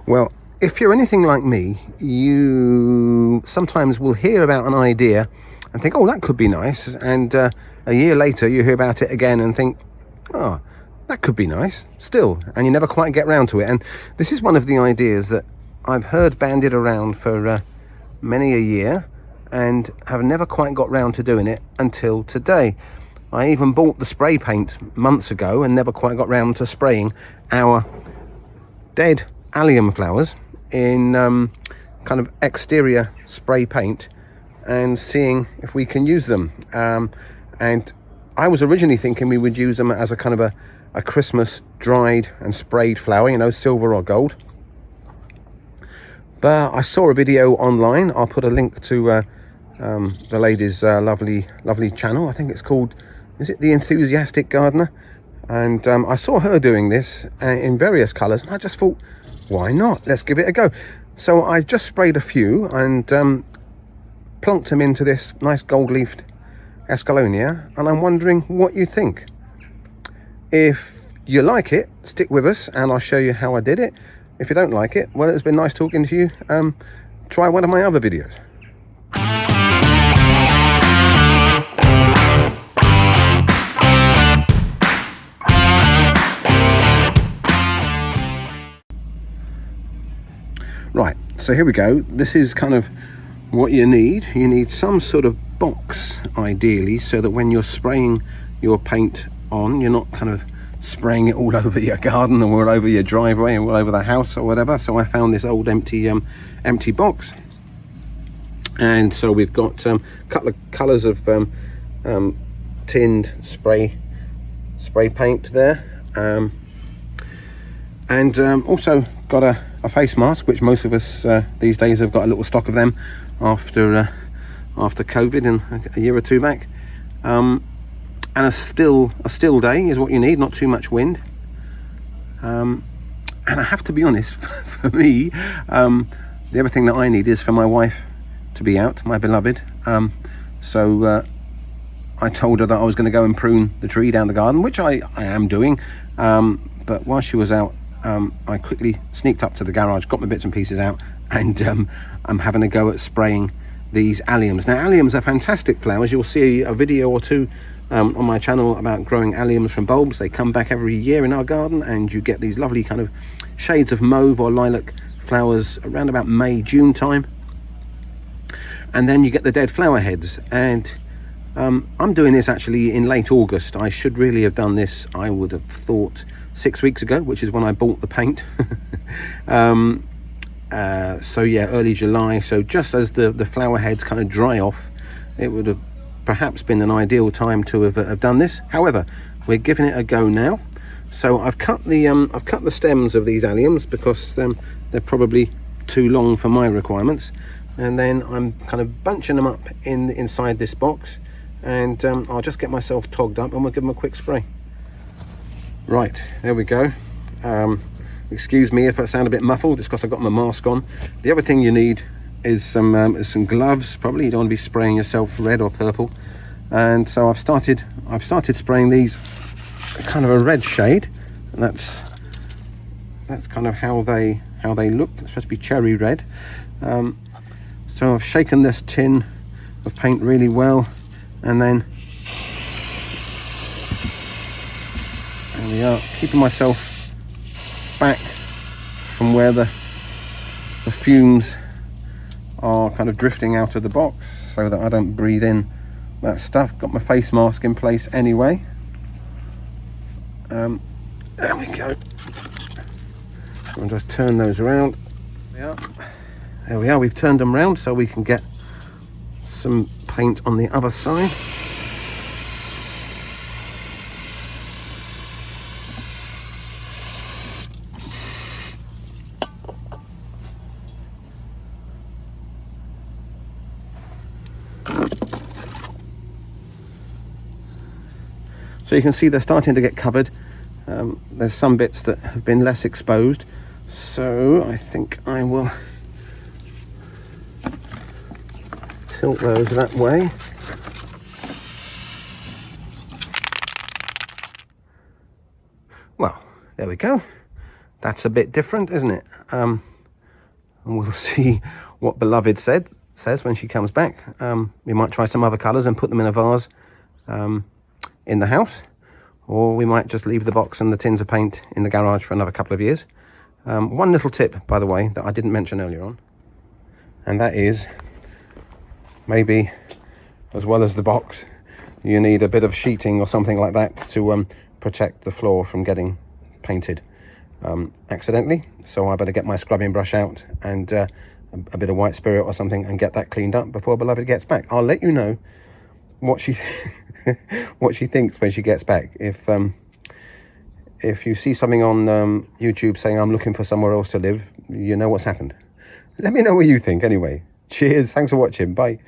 Well, if you're anything like me, you sometimes will hear about an idea and think, oh, that could be nice, and a year later you hear about it again and think, oh, that could be nice still, and you never quite get round to it. And this is one of the ideas that I've heard bandied around for many a year and have never quite got round to doing it until today. I even bought the spray paint months ago and never quite got round to spraying our dead allium flowers in kind of exterior spray paint and seeing if we can use them. And I was originally thinking we would use them as a kind of a Christmas dried and sprayed flower, you know, silver or gold. But I saw a video online. I'll put a link to the lady's lovely channel. I think it's called, is it The Enthusiastic Gardener? And I saw her doing this in various colours, and I just thought, why not? Let's give it a go. So I just sprayed a few and plonked them into this nice gold-leafed escallonia, and I'm wondering what you think. If you like it, stick with us and I'll show you how I did it. If you don't like it, well, it's been nice talking to you. Try one of my other videos. Right, so here we go. This is kind of what you need. You need some sort of box, ideally, so that when you're spraying your paint on, you're not kind of spraying it all over your garden or all over your driveway or all over the house or whatever. So I found this old empty box, and so we've got a couple of colors of tinned spray paint there, and also got a face mask, which most of us these days have got a little stock of them after COVID and a year or two back. And a still day is what you need, not too much wind. And I have to be honest, for me, the other thing that I need is for my wife to be out, my beloved. So I told her that I was going to go and prune the tree down the garden, which I am doing. But while she was out, I quickly sneaked up to the garage, got my bits and pieces out, and I'm having a go at spraying these alliums. Now, alliums are fantastic flowers. You'll see a video or two on my channel about growing alliums from bulbs. They come back every year in our garden, and you get these lovely kind of shades of mauve or lilac flowers around about May, June time. And then you get the dead flower heads, and I'm doing this actually in late August. I should really have done this, I would have thought, 6 weeks ago, which is when I bought the paint. So yeah, early July. So just as the flower heads kind of dry off, it would have perhaps been an ideal time to have done this. However, we're giving it a go now. So I've cut the stems of these alliums because they're probably too long for my requirements, and then I'm kind of bunching them up inside this box, and I'll just get myself togged up and we'll give them a quick spray. Right, there we go. Excuse me if I sound a bit muffled, it's because I've got my mask on. The other thing you need is some gloves. Probably you don't want to be spraying yourself red or purple. And so I've started spraying these kind of a red shade, and that's kind of how they look. It's supposed to be cherry red. So I've shaken this tin of paint really well, and then there we are, keeping myself back from where the fumes are kind of drifting out of the box, so that I don't breathe in that stuff. Got my face mask in place anyway. There we go. I'll just turn those around. There we are, we've turned them round so we can get some paint on the other side. So you can see they're starting to get covered. There's some bits that have been less exposed, so I think I will tilt those that way. Well, there we go. that's a bit different, isn't it? And we'll see what Beloved says when she comes back. We might try some other colours and put them in a vase in the house, or we might just leave the box and the tins of paint in the garage for another couple of years. One little tip, by the way, that I didn't mention earlier on, and that is, maybe as well as the box, you need a bit of sheeting or something like that to protect the floor from getting painted accidentally. So I better get my scrubbing brush out and a bit of white spirit or something and get that cleaned up before Beloved gets back. I'll let you know what she what she thinks when she gets back. If you see something on YouTube saying I'm looking for somewhere else to live, you know what's happened. Let me know what you think anyway. Cheers, thanks for watching, bye.